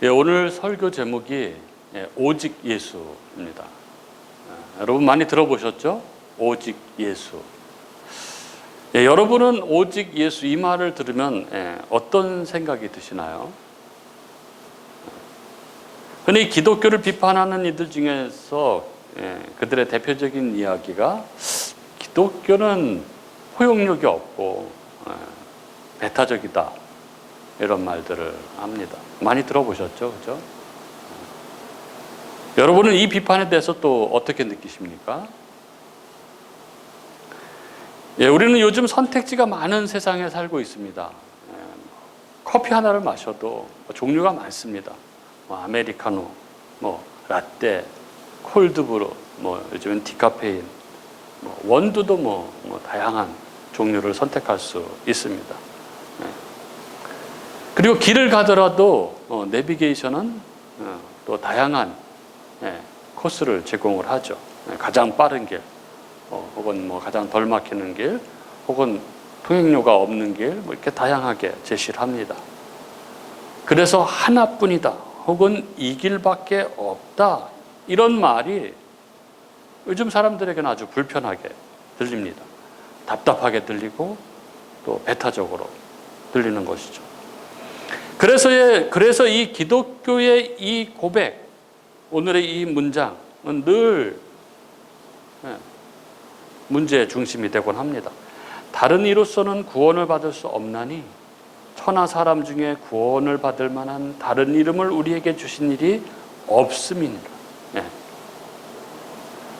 오늘 설교 제목이 오직 예수입니다. 여러분 많이 들어보셨죠? 오직 예수. 여러분은 오직 예수 이 말을 들으면 어떤 생각이 드시나요? 흔히 기독교를 비판하는 이들 중에서 그들의 대표적인 이야기가 기독교는 포용력이 없고 배타적이다, 이런 말들을 합니다. 많이 들어보셨죠? 그죠? 여러분은 이 비판에 대해서 또 어떻게 느끼십니까? 우리는 요즘 선택지가 많은 세상에 살고 있습니다. 커피 하나를 마셔도 종류가 많습니다. 아메리카노, 라떼, 콜드브루, 요즘엔 디카페인, 원두도 다양한 종류를 선택할 수 있습니다. 그리고 길을 가더라도 내비게이션은 또 다양한 코스를 제공을 하죠. 가장 빠른 길, 혹은 가장 덜 막히는 길, 혹은 통행료가 없는 길, 이렇게 다양하게 제시를 합니다. 그래서 하나뿐이다, 혹은 이 길밖에 없다, 이런 말이 요즘 사람들에게는 아주 불편하게 들립니다. 답답하게 들리고 또 배타적으로 들리는 것이죠. 그래서 이 기독교의 이 고백, 오늘의 이 문장은 늘 문제의 중심이 되곤 합니다. 다른 이로서는 구원을 받을 수 없나니 천하 사람 중에 구원을 받을 만한 다른 이름을 우리에게 주신 일이 없음이니라.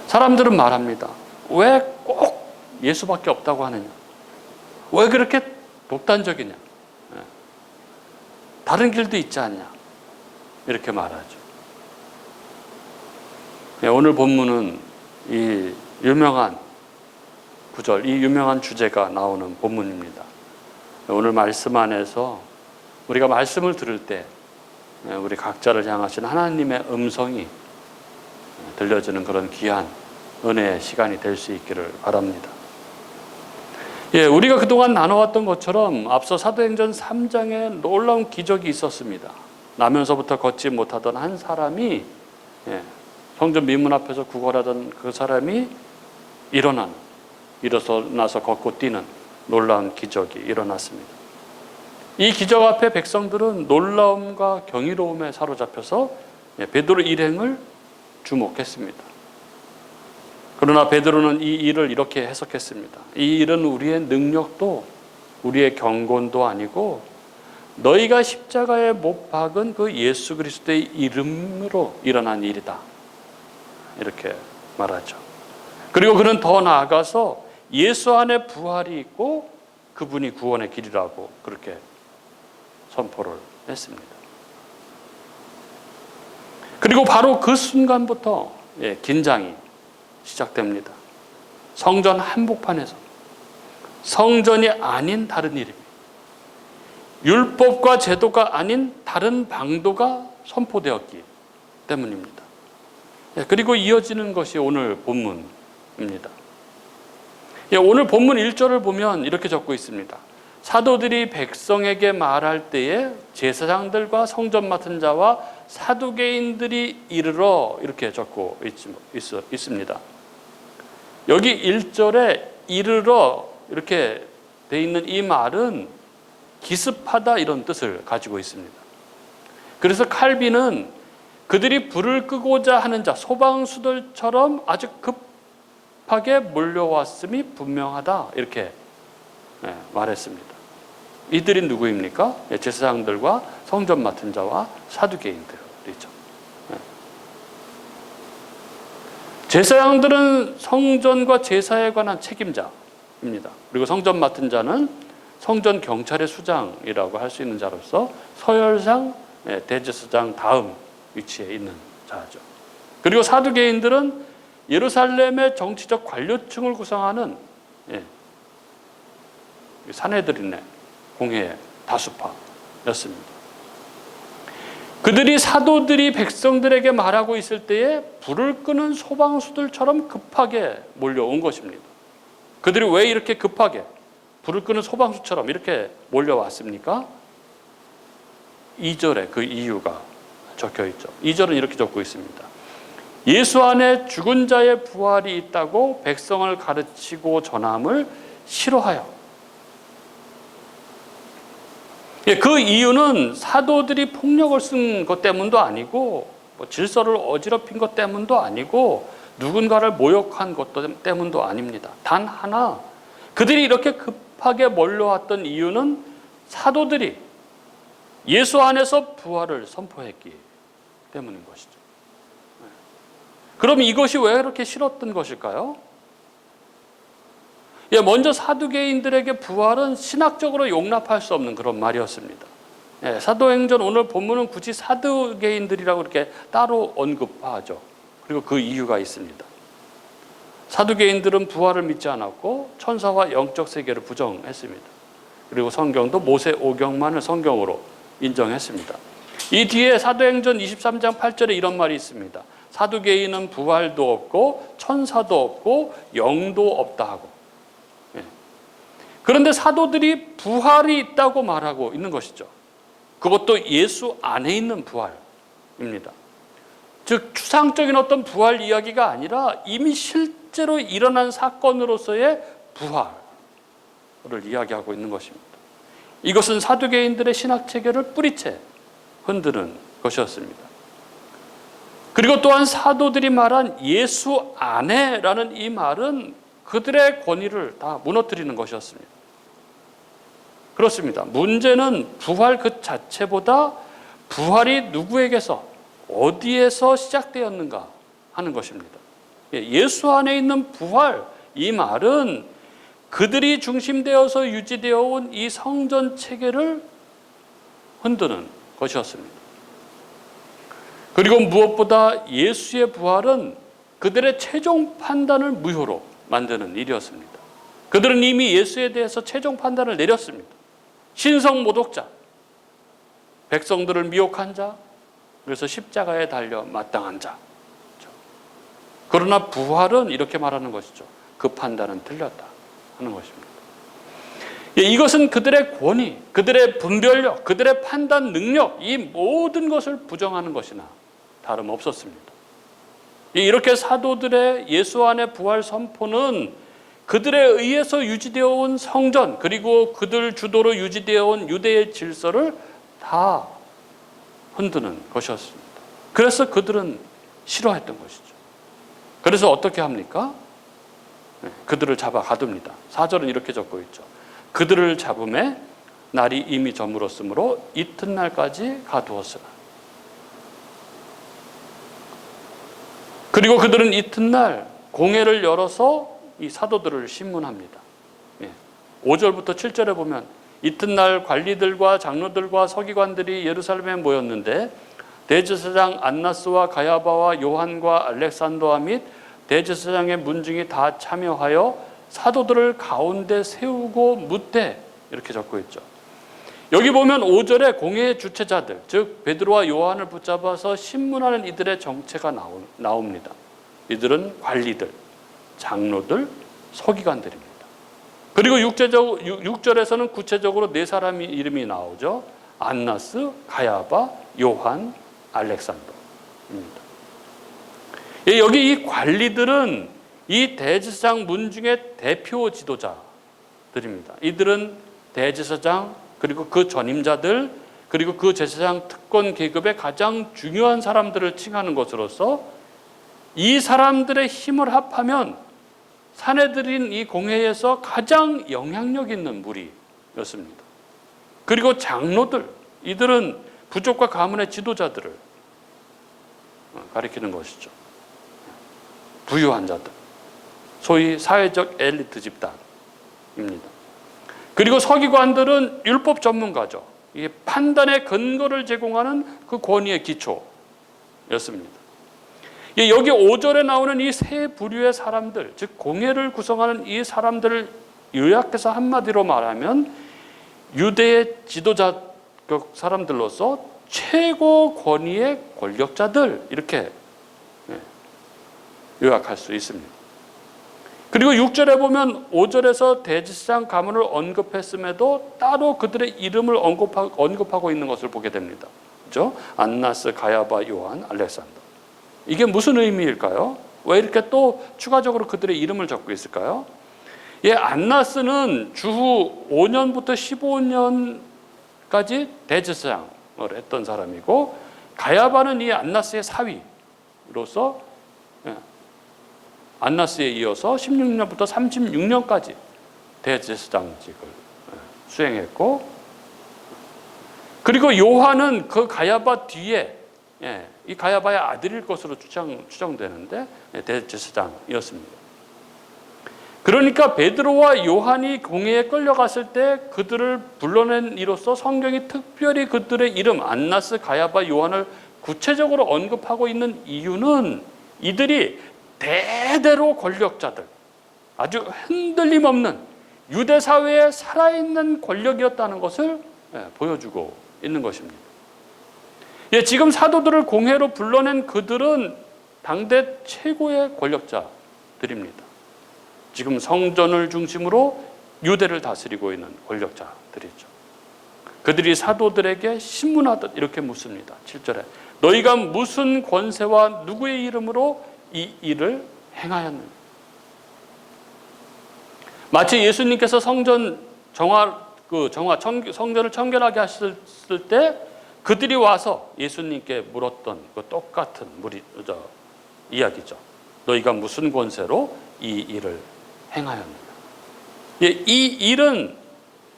사람들은 말합니다. 왜 꼭 예수밖에 없다고 하느냐? 왜 그렇게 독단적이냐? 다른 길도 있지 않냐? 이렇게 말하죠. 오늘 본문은 이 유명한 구절, 이 유명한 주제가 나오는 본문입니다. 오늘 말씀 안에서 우리가 말씀을 들을 때 우리 각자를 향하신 하나님의 음성이 들려주는 그런 귀한 은혜의 시간이 될 수 있기를 바랍니다. 우리가 그동안 나눠왔던 것처럼 앞서 사도행전 3장에 놀라운 기적이 있었습니다. 나면서부터 걷지 못하던 한 사람이, 성전 미문 앞에서 구걸하던 그 사람이 일어나서 걷고 뛰는 놀라운 기적이 일어났습니다. 이 기적 앞에 백성들은 놀라움과 경이로움에 사로잡혀서 베드로 일행을 주목했습니다. 그러나 베드로는 이 일을 이렇게 해석했습니다. 이 일은 우리의 능력도 우리의 경건도 아니고 너희가 십자가에 못 박은 그 예수 그리스도의 이름으로 일어난 일이다, 이렇게 말하죠. 그리고 그는 더 나아가서 예수 안에 부활이 있고 그분이 구원의 길이라고 그렇게 선포를 했습니다. 그리고 바로 그 순간부터 긴장이 시작됩니다. 성전 한복판에서 성전이 아닌 다른 이름, 율법과 제도가 아닌 다른 방도가 선포되었기 때문입니다. 그리고 이어지는 것이 오늘 본문입니다. 오늘 본문 1절을 보면 이렇게 적고 있습니다. 사도들이 백성에게 말할 때에 제사장들과 성전 맡은 자와 사두개인들이 이르러, 이렇게 적고 있습니다. 여기 1절에 이르러 이렇게 돼 있는 이 말은 기습하다, 이런 뜻을 가지고 있습니다. 그래서 칼빈은 그들이 불을 끄고자 하는 자, 소방수들처럼 아주 급하게 몰려왔음이 분명하다, 이렇게 말했습니다. 이들이 누구입니까? 제사장들과 성전 맡은 자와 사두개인들이죠. 제사장들은 성전과 제사에 관한 책임자입니다. 그리고 성전 맡은 자는 성전 경찰의 수장이라고 할 수 있는 자로서 서열상 대제사장 다음 위치에 있는 자죠. 그리고 사두개인들은 예루살렘의 정치적 관료층을 구성하는 사내들인의 공회의 다수파였습니다. 그들이 사도들이 백성들에게 말하고 있을 때에 불을 끄는 소방수들처럼 급하게 몰려온 것입니다. 그들이 왜 이렇게 급하게 불을 끄는 소방수처럼 이렇게 몰려왔습니까? 2절에 그 이유가 적혀 있죠. 2절은 이렇게 적고 있습니다. 예수 안에 죽은 자의 부활이 있다고 백성을 가르치고 전함을 싫어하여. 그 이유는 사도들이 폭력을 쓴 것 때문도 아니고 질서를 어지럽힌 것 때문도 아니고 누군가를 모욕한 것 때문도 아닙니다. 단 하나, 그들이 이렇게 급하게 몰려왔던 이유는 사도들이 예수 안에서 부활을 선포했기 때문인 것이죠. 그럼 이것이 왜 그렇게 싫었던 것일까요? 먼저 사두개인들에게 부활은 신학적으로 용납할 수 없는 그런 말이었습니다. 사도행전 오늘 본문은 굳이 사두개인들이라고 이렇게 따로 언급하죠. 그리고 그 이유가 있습니다. 사두개인들은 부활을 믿지 않았고 천사와 영적 세계를 부정했습니다. 그리고 성경도 모세 오경만을 성경으로 인정했습니다. 이 뒤에 사도행전 23장 8절에 이런 말이 있습니다. 사두개인은 부활도 없고 천사도 없고 영도 없다 하고. 그런데 사도들이 부활이 있다고 말하고 있는 것이죠. 그것도 예수 안에 있는 부활입니다. 즉 추상적인 어떤 부활 이야기가 아니라 이미 실제로 일어난 사건으로서의 부활을 이야기하고 있는 것입니다. 이것은 사두개인들의 신학체계를 뿌리채 흔드는 것이었습니다. 그리고 또한 사도들이 말한 예수 안에라는 이 말은 그들의 권위를 다 무너뜨리는 것이었습니다. 그렇습니다. 문제는 부활 그 자체보다 부활이 누구에게서 어디에서 시작되었는가 하는 것입니다. 예수 안에 있는 부활, 이 말은 그들이 중심되어서 유지되어 온 이 성전 체계를 흔드는 것이었습니다. 그리고 무엇보다 예수의 부활은 그들의 최종 판단을 무효로 만드는 일이었습니다. 그들은 이미 예수에 대해서 최종 판단을 내렸습니다. 신성 모독자, 백성들을 미혹한 자, 그래서 십자가에 달려 마땅한 자. 그러나 부활은 이렇게 말하는 것이죠. 그 판단은 틀렸다 하는 것입니다. 이것은 그들의 권위, 그들의 분별력, 그들의 판단 능력, 이 모든 것을 부정하는 것이나 다름없었습니다. 이렇게 사도들의 예수 안의 부활 선포는 그들에 의해서 유지되어 온 성전, 그리고 그들 주도로 유지되어 온 유대의 질서를 다 흔드는 것이었습니다. 그래서 그들은 싫어했던 것이죠. 그래서 어떻게 합니까? 그들을 잡아 가둡니다. 4절은 이렇게 적고 있죠. 그들을 잡음에 날이 이미 저물었으므로 이튿날까지 가두었으나. 그리고 그들은 이튿날 공회를 열어서 이 사도들을 신문합니다. 5절부터 7절에 보면 이튿날 관리들과 장로들과 서기관들이 예루살렘에 모였는데 대제사장 안나스와 가야바와 요한과 알렉산더와 및 대제사장의 문중이 다 참여하여 사도들을 가운데 세우고 묻되, 이렇게 적고 있죠. 여기 보면 5절에 공회의 주체자들, 즉 베드로와 요한을 붙잡아서 신문하는 이들의 정체가 나옵니다. 이들은 관리들, 장로들, 서기관들입니다. 그리고 6절에서는 구체적으로 네 사람의 이름이 나오죠. 안나스, 가야바, 요한, 알렉산더입니다. 여기 이 관리들은 이 대제사장 문중의 대표 지도자들입니다. 이들은 대제사장, 그리고 그 전임자들, 그리고 그 제사장 특권 계급의 가장 중요한 사람들을 칭하는 것으로서 이 사람들의 힘을 합하면 사내들인 이 공회에서 가장 영향력 있는 무리였습니다. 그리고 장로들, 이들은 부족과 가문의 지도자들을 가리키는 것이죠. 부유한 자들, 소위 사회적 엘리트 집단입니다. 그리고 서기관들은 율법 전문가죠. 이게 판단의 근거를 제공하는 그 권위의 기초였습니다. 여기 5절에 나오는 이 세 부류의 사람들, 즉 공회를 구성하는 이 사람들을 요약해서 한마디로 말하면 유대의 지도자급 사람들로서 최고 권위의 권력자들, 이렇게 요약할 수 있습니다. 그리고 6절에 보면 5절에서 대제사장 가문을 언급했음에도 따로 그들의 이름을 언급하고 있는 것을 보게 됩니다. 있죠. 안나스, 가야바, 요한, 알렉산더. 이게 무슨 의미일까요? 왜 이렇게 또 추가적으로 그들의 이름을 적고 있을까요? 안나스는 주후 5년부터 15년까지 대제사장을 했던 사람이고, 가야바는 이 안나스의 사위로서 안나스에 이어서 16년부터 36년까지 대제사장직을 수행했고, 그리고 요한은 그 가야바 뒤에 이 가야바의 아들일 것으로 추정되는데 대제사장이었습니다. 그러니까 베드로와 요한이 공회에 끌려갔을 때 그들을 불러낸 이로써 성경이 특별히 그들의 이름 안나스, 가야바, 요한을 구체적으로 언급하고 있는 이유는 이들이 대대로 권력자들, 아주 흔들림 없는 유대 사회에 살아있는 권력이었다는 것을 보여주고 있는 것입니다. 지금 사도들을 공회로 불러낸 그들은 당대 최고의 권력자들입니다. 지금 성전을 중심으로 유대를 다스리고 있는 권력자들이죠. 그들이 사도들에게 신문하듯 이렇게 묻습니다. 7절에 너희가 무슨 권세와 누구의 이름으로 이 일을 행하였느냐. 마치 예수님께서 성전을 청결하게 하셨을 때 그들이 와서 예수님께 물었던 그 똑같은 이야기죠. 너희가 무슨 권세로 이 일을 행하였느냐. 이 일은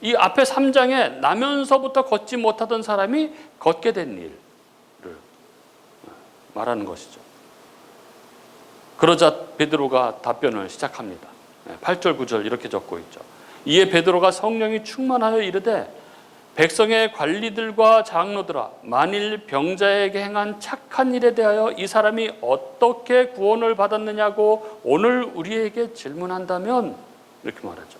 이 앞에 3장에 나면서부터 걷지 못하던 사람이 걷게 된 일을 말하는 것이죠. 그러자 베드로가 답변을 시작합니다. 8절 9절 이렇게 적고 있죠. 이에 베드로가 성령이 충만하여 이르되 백성의 관리들과 장로들아, 만일 병자에게 행한 착한 일에 대하여 이 사람이 어떻게 구원을 받았느냐고 오늘 우리에게 질문한다면, 이렇게 말하죠.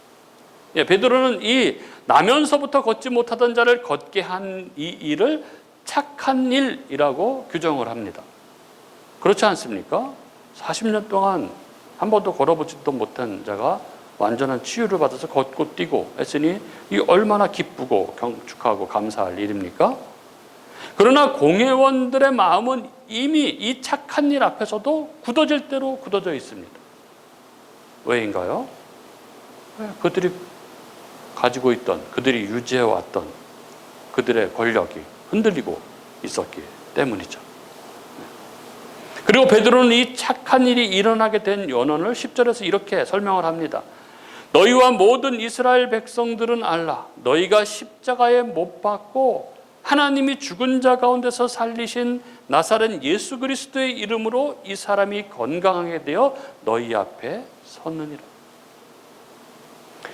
베드로는 이 나면서부터 걷지 못하던 자를 걷게 한 이 일을 착한 일이라고 규정을 합니다. 그렇지 않습니까? 40년 동안 한 번도 걸어보지도 못한 자가 완전한 치유를 받아서 걷고 뛰고 했으니 이 얼마나 기쁘고 축하하고 감사할 일입니까? 그러나 공회원들의 마음은 이미 이 착한 일 앞에서도 굳어질 대로 굳어져 있습니다. 왜인가요? 그들이 가지고 있던, 그들이 유지해왔던 그들의 권력이 흔들리고 있었기 때문이죠. 그리고 베드로는 이 착한 일이 일어나게 된 연원을 10절에서 이렇게 설명을 합니다. 너희와 모든 이스라엘 백성들은 알라. 너희가 십자가에 못 박고 하나님이 죽은 자 가운데서 살리신 나사렛 예수 그리스도의 이름으로 이 사람이 건강하게 되어 너희 앞에 섰느니라.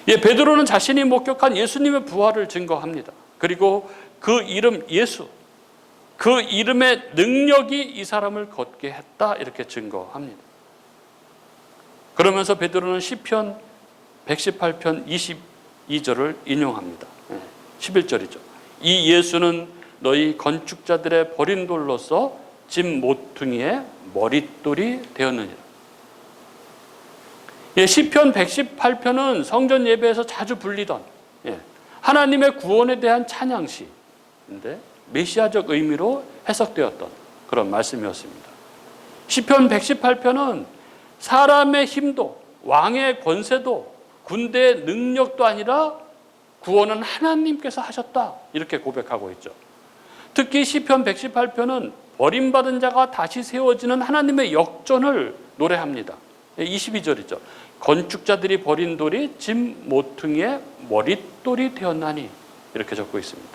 베드로는 자신이 목격한 예수님의 부활을 증거합니다. 그리고 그 이름 예수, 그 이름의 능력이 이 사람을 걷게 했다, 이렇게 증거합니다. 그러면서 베드로는 시편 118편 22절을 인용합니다. 11절이죠. 이 예수는 너희 건축자들의 버린 돌로서 집 모퉁이의 머릿돌이 되었느니라. 시편 118편은 성전 예배에서 자주 불리던 하나님의 구원에 대한 찬양시인데 메시아적 의미로 해석되었던 그런 말씀이었습니다. 시편 118편은 사람의 힘도 왕의 권세도 군대의 능력도 아니라 구원은 하나님께서 하셨다, 이렇게 고백하고 있죠. 특히 시편 118편은 버림받은 자가 다시 세워지는 하나님의 역전을 노래합니다. 22절이죠. 건축자들이 버린 돌이 집 모퉁이의 머릿돌이 되었나니, 이렇게 적고 있습니다.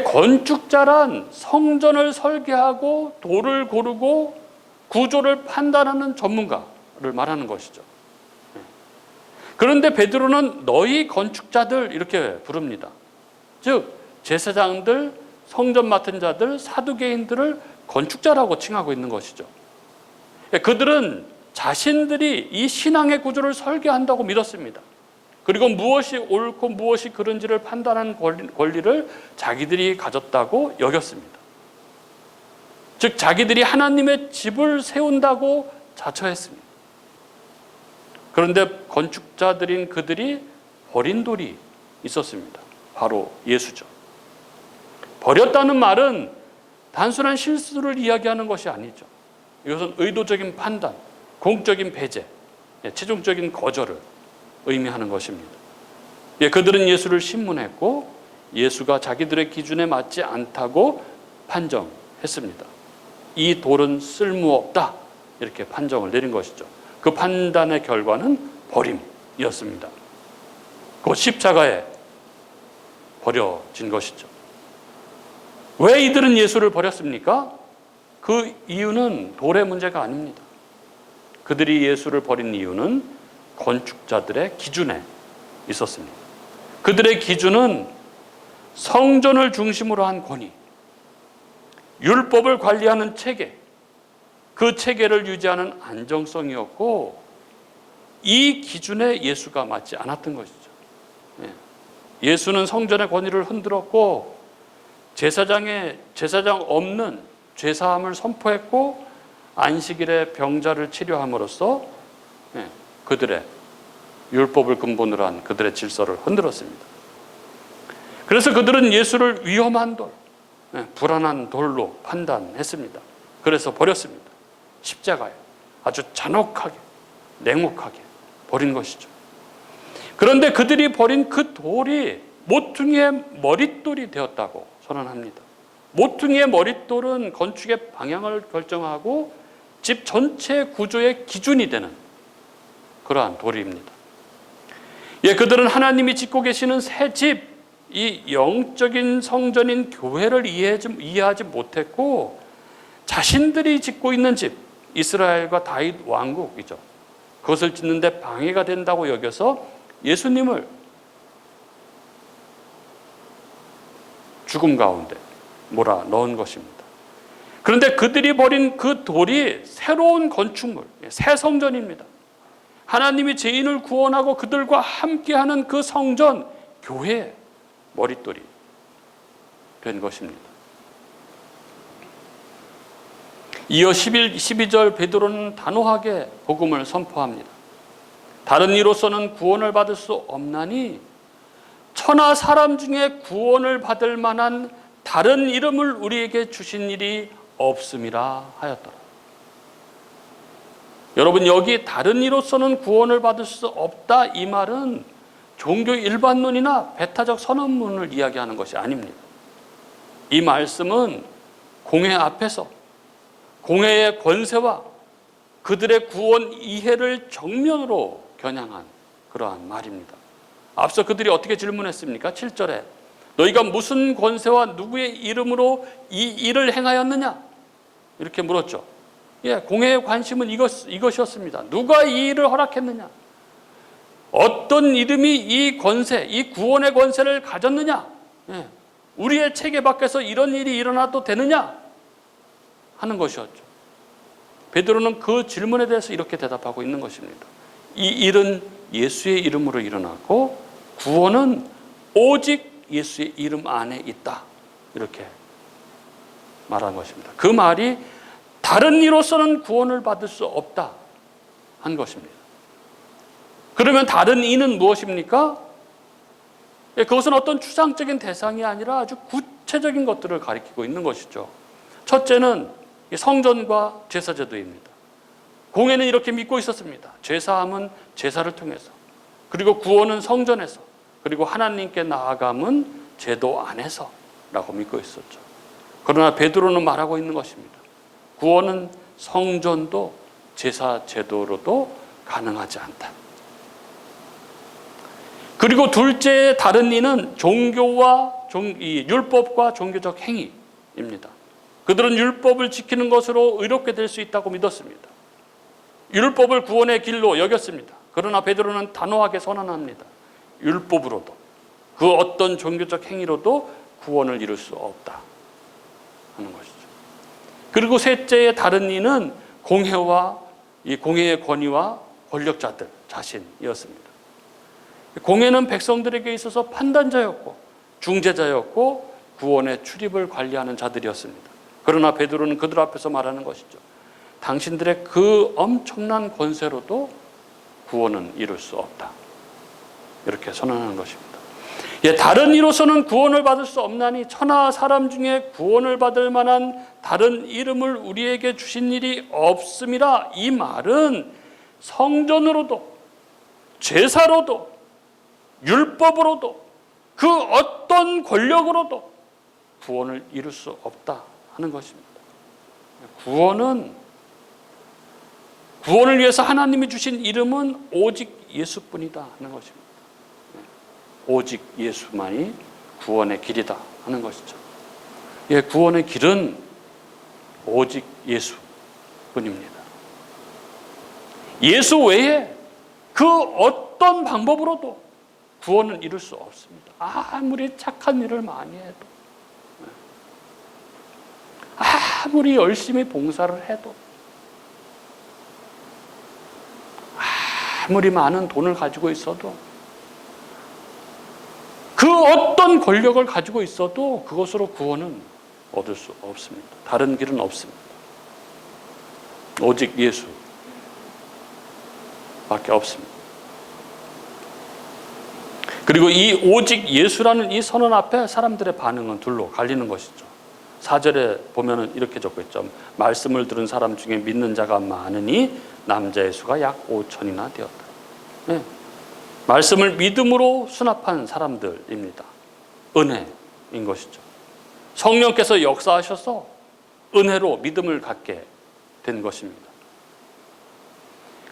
건축자란 성전을 설계하고 돌을 고르고 구조를 판단하는 전문가를 말하는 것이죠. 그런데 베드로는 너희 건축자들 이렇게 부릅니다. 즉 제사장들, 성전 맡은 자들, 사두개인들을 건축자라고 칭하고 있는 것이죠. 그들은 자신들이 이 신앙의 구조를 설계한다고 믿었습니다. 그리고 무엇이 옳고 무엇이 그른지를 판단하는 권리를 자기들이 가졌다고 여겼습니다. 즉 자기들이 하나님의 집을 세운다고 자처했습니다. 그런데 건축자들인 그들이 버린 돌이 있었습니다. 바로 예수죠. 버렸다는 말은 단순한 실수를 이야기하는 것이 아니죠. 이것은 의도적인 판단, 공적인 배제, 최종적인 거절을 의미하는 것입니다. 그들은 예수를 신문했고 예수가 자기들의 기준에 맞지 않다고 판정했습니다. 이 돌은 쓸모없다, 이렇게 판정을 내린 것이죠. 그 판단의 결과는 버림이었습니다. 곧 십자가에 버려진 것이죠. 왜 이들은 예수를 버렸습니까? 그 이유는 돌의 문제가 아닙니다. 그들이 예수를 버린 이유는 건축자들의 기준에 있었습니다. 그들의 기준은 성전을 중심으로 한 권위, 율법을 관리하는 체계, 그 체계를 유지하는 안정성이었고, 이 기준에 예수가 맞지 않았던 것이죠. 예수는 성전의 권위를 흔들었고 제사장 없는 죄사함을 선포했고 안식일에 병자를 치료함으로써 그들의 율법을 근본으로 한 그들의 질서를 흔들었습니다. 그래서 그들은 예수를 위험한 돌, 불안한 돌로 판단했습니다. 그래서 버렸습니다. 십자가에 아주 잔혹하게, 냉혹하게 버린 것이죠. 그런데 그들이 버린 그 돌이 모퉁이의 머릿돌이 되었다고 선언합니다. 모퉁이의 머릿돌은 건축의 방향을 결정하고 집 전체 구조의 기준이 되는 그러한 돌입니다. 그들은 하나님이 짓고 계시는 새 집, 이 영적인 성전인 교회를 이해하지 못했고 자신들이 짓고 있는 집, 이스라엘과 다윗 왕국이죠. 그것을 짓는 데 방해가 된다고 여겨서 예수님을 죽음 가운데 몰아 넣은 것입니다. 그런데 그들이 버린 그 돌이 새로운 건축물, 새 성전입니다. 하나님이 죄인을 구원하고 그들과 함께하는 그 성전, 교회의 머릿돌이 된 것입니다. 이어 12절 베드로는 단호하게 복음을 선포합니다. 다른 이로서는 구원을 받을 수 없나니 천하 사람 중에 구원을 받을 만한 다른 이름을 우리에게 주신 일이 없음이라 하였더라. 여러분, 여기 다른 이로서는 구원을 받을 수 없다, 이 말은 종교 일반론이나 배타적 선언문을 이야기하는 것이 아닙니다. 이 말씀은 공회 앞에서 공회의 권세와 그들의 구원 이해를 정면으로 겨냥한 그러한 말입니다. 앞서 그들이 어떻게 질문했습니까? 7절에 너희가 무슨 권세와 누구의 이름으로 이 일을 행하였느냐? 이렇게 물었죠. 공회의 관심은 이것이었습니다. 누가 이 일을 허락했느냐? 어떤 이름이 이 권세, 이 구원의 권세를 가졌느냐? 우리의 체계 밖에서 이런 일이 일어나도 되느냐? 하는 것이었죠. 베드로는 그 질문에 대해서 이렇게 대답하고 있는 것입니다. 이 일은 예수의 이름으로 일어났고 구원은 오직 예수의 이름 안에 있다, 이렇게 말한 것입니다. 그 말이 다른 이로서는 구원을 받을 수 없다 한 것입니다. 그러면 다른 이는 무엇입니까? 그것은 어떤 추상적인 대상이 아니라 아주 구체적인 것들을 가리키고 있는 것이죠. 첫째는 성전과 제사제도입니다. 공회는 이렇게 믿고 있었습니다. 죄사함은 제사를 통해서, 그리고 구원은 성전에서, 그리고 하나님께 나아감은 제도 안에서라고 믿고 있었죠. 그러나 베드로는 말하고 있는 것입니다. 구원은 성전도 제사 제도로도 가능하지 않다. 그리고 둘째 다른 이는 종교와 율법과 종교적 행위입니다. 그들은 율법을 지키는 것으로 의롭게 될 수 있다고 믿었습니다. 율법을 구원의 길로 여겼습니다. 그러나 베드로는 단호하게 선언합니다. 율법으로도 그 어떤 종교적 행위로도 구원을 이룰 수 없다 하는 것이죠. 그리고 셋째의 다른 이는 공회와 이 공회의 권위와 권력자들 자신이었습니다. 공회는 백성들에게 있어서 판단자였고 중재자였고 구원의 출입을 관리하는 자들이었습니다. 그러나 베드로는 그들 앞에서 말하는 것이죠. 당신들의 그 엄청난 권세로도 구원은 이룰 수 없다, 이렇게 선언하는 것입니다. 예, 다른 이로서는 구원을 받을 수 없나니 천하 사람 중에 구원을 받을 만한 다른 이름을 우리에게 주신 일이 없음이라. 이 말은 성전으로도 제사로도 율법으로도 그 어떤 권력으로도 구원을 이룰 수 없다 하는 것입니다. 구원을 위해서 하나님이 주신 이름은 오직 예수뿐이다 하는 것입니다. 오직 예수만이 구원의 길이다 하는 것이죠. 예, 구원의 길은 오직 예수뿐입니다. 예수 외에 그 어떤 방법으로도 구원을 이룰 수 없습니다. 아무리 착한 일을 많이 해도, 아무리 열심히 봉사를 해도, 아무리 많은 돈을 가지고 있어도, 그 어떤 권력을 가지고 있어도 그것으로 구원은 얻을 수 없습니다. 다른 길은 없습니다. 오직 예수밖에 없습니다. 그리고 이 오직 예수라는 이 선언 앞에 사람들의 반응은 둘로 갈리는 것이죠. 4절에 보면은 이렇게 적고 있죠. 말씀을 들은 사람 중에 믿는 자가 많으니 남자의 수가 약 5천이나 되었다. 네. 말씀을 믿음으로 수납한 사람들입니다. 은혜인 것이죠. 성령께서 역사하셔서 은혜로 믿음을 갖게 된 것입니다.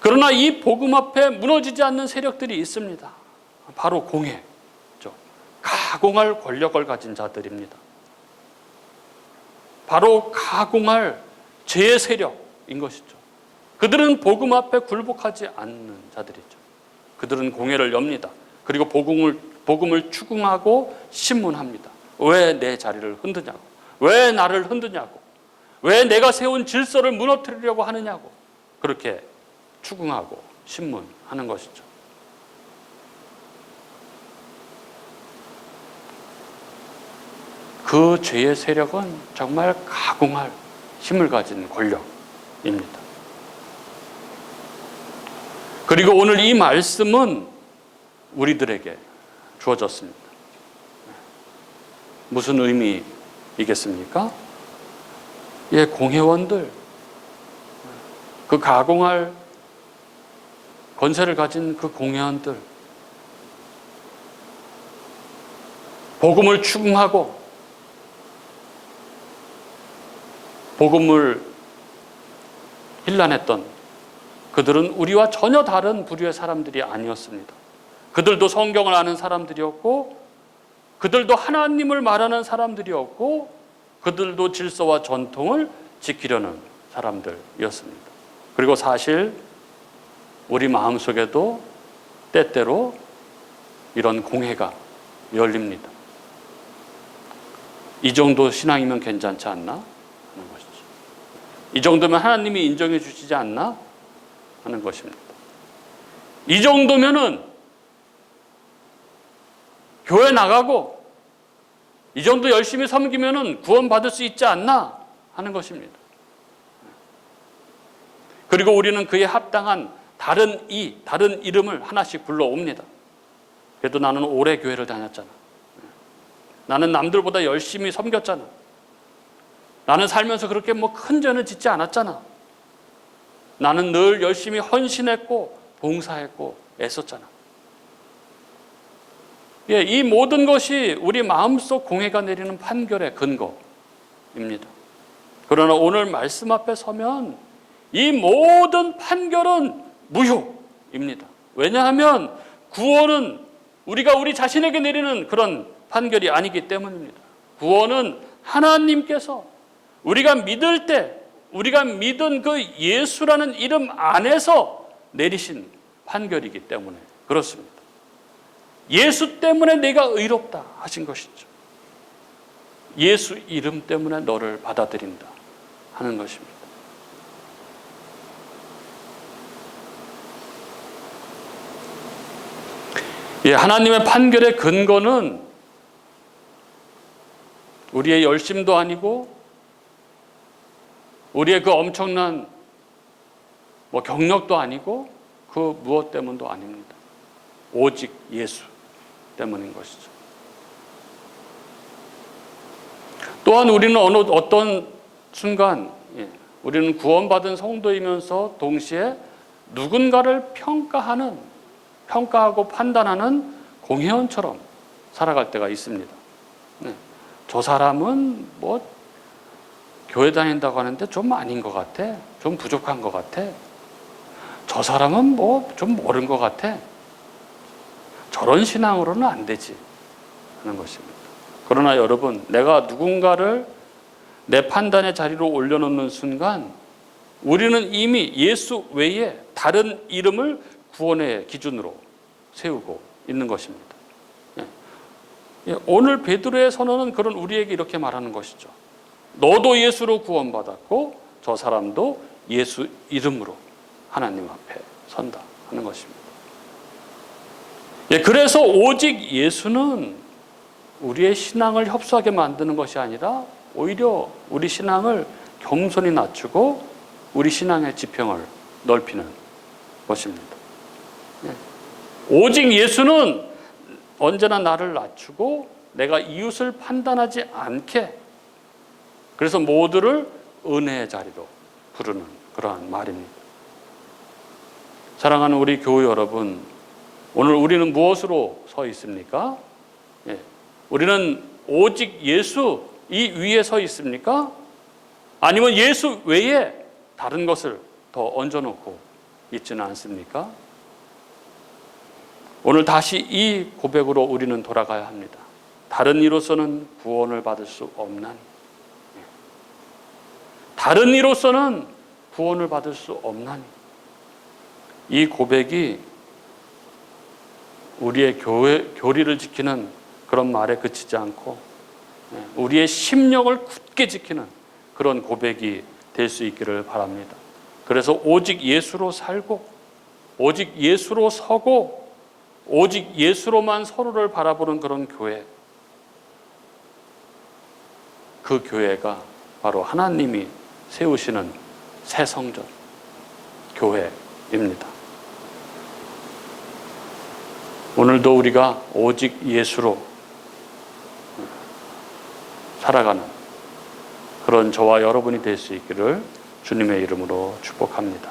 그러나 이 복음 앞에 무너지지 않는 세력들이 있습니다. 바로 공회죠. 가공할 권력을 가진 자들입니다. 바로 가공할 죄의 세력인 것이죠. 그들은 복음 앞에 굴복하지 않는 자들이죠. 그들은 공회를 엽니다. 그리고 복음을 추궁하고 신문합니다. 왜 내 자리를 흔드냐고, 왜 나를 흔드냐고, 왜 내가 세운 질서를 무너뜨리려고 하느냐고, 그렇게 추궁하고 신문하는 것이죠. 그 죄의 세력은 정말 가공할 힘을 가진 권력입니다. 그리고 오늘 이 말씀은 우리들에게 주어졌습니다. 무슨 의미이겠습니까? 예, 공회원들, 그 가공할 권세를 가진 그 공회원들, 복음을 추궁하고 복음을 힐난했던 그들은 우리와 전혀 다른 부류의 사람들이 아니었습니다. 그들도 성경을 아는 사람들이었고, 그들도 하나님을 말하는 사람들이었고, 그들도 질서와 전통을 지키려는 사람들이었습니다. 그리고 사실 우리 마음속에도 때때로 이런 공회가 열립니다. 이 정도 신앙이면 괜찮지 않나 하는 것이죠. 이 정도면 하나님이 인정해 주시지 않나 하는 것입니다. 이 정도면은 교회 나가고 이 정도 열심히 섬기면은 구원받을 수 있지 않나 하는 것입니다. 그리고 우리는 그에 합당한 다른 이름을 하나씩 불러옵니다. 그래도 나는 오래 교회를 다녔잖아. 나는 남들보다 열심히 섬겼잖아. 나는 살면서 그렇게 큰 죄는 짓지 않았잖아. 나는 늘 열심히 헌신했고 봉사했고 애썼잖아. 예, 이 모든 것이 우리 마음속 공회가 내리는 판결의 근거입니다. 그러나 오늘 말씀 앞에 서면 이 모든 판결은 무효입니다. 왜냐하면 구원은 우리가 우리 자신에게 내리는 그런 판결이 아니기 때문입니다. 구원은 하나님께서 우리가 믿을 때 우리가 믿은 그 예수라는 이름 안에서 내리신 판결이기 때문에 그렇습니다. 예수 때문에 내가 의롭다 하신 것이죠. 예수 이름 때문에 너를 받아들인다 하는 것입니다. 예, 하나님의 판결의 근거는 우리의 열심도 아니고 우리의 그 엄청난 경력도 아니고 그 무엇 때문도 아닙니다. 오직 예수 때문인 것이죠. 또한 우리는 어떤 순간 우리는 구원받은 성도이면서 동시에 누군가를 평가하고 판단하는 공회원처럼 살아갈 때가 있습니다. 저 사람은 뭐 교회 다닌다고 하는데 좀 아닌 것 같아. 좀 부족한 것 같아. 저 사람은 뭐 좀 모르는 것 같아. 저런 신앙으로는 안 되지 하는 것입니다. 그러나 여러분, 내가 누군가를 내 판단의 자리로 올려놓는 순간 우리는 이미 예수 외에 다른 이름을 구원의 기준으로 세우고 있는 것입니다. 오늘 베드로의 선언은 그런 우리에게 이렇게 말하는 것이죠. 너도 예수로 구원받았고 저 사람도 예수 이름으로 하나님 앞에 선다 하는 것입니다. 그래서 오직 예수는 우리의 신앙을 협소하게 만드는 것이 아니라 오히려 우리 신앙을 겸손히 낮추고 우리 신앙의 지평을 넓히는 것입니다. 오직 예수는 언제나 나를 낮추고 내가 이웃을 판단하지 않게, 그래서 모두를 은혜의 자리로 부르는 그러한 말입니다. 사랑하는 우리 교회 여러분, 오늘 우리는 무엇으로 서 있습니까? 우리는 오직 예수 이 위에 서 있습니까? 아니면 예수 외에 다른 것을 더 얹어놓고 있지는 않습니까? 오늘 다시 이 고백으로 우리는 돌아가야 합니다. 다른 이로서는 구원을 받을 수 없나니, 다른 이로서는 구원을 받을 수 없나니, 이 고백이 우리의 교리를 지키는 그런 말에 그치지 않고 우리의 심령을 굳게 지키는 그런 고백이 될 수 있기를 바랍니다. 그래서 오직 예수로 살고 오직 예수로 서고 오직 예수로만 서로를 바라보는 그런 교회, 그 교회가 바로 하나님이 세우시는 새 성전 교회입니다. 오늘도 우리가 오직 예수로 살아가는 그런 저와 여러분이 될 수 있기를 주님의 이름으로 축복합니다.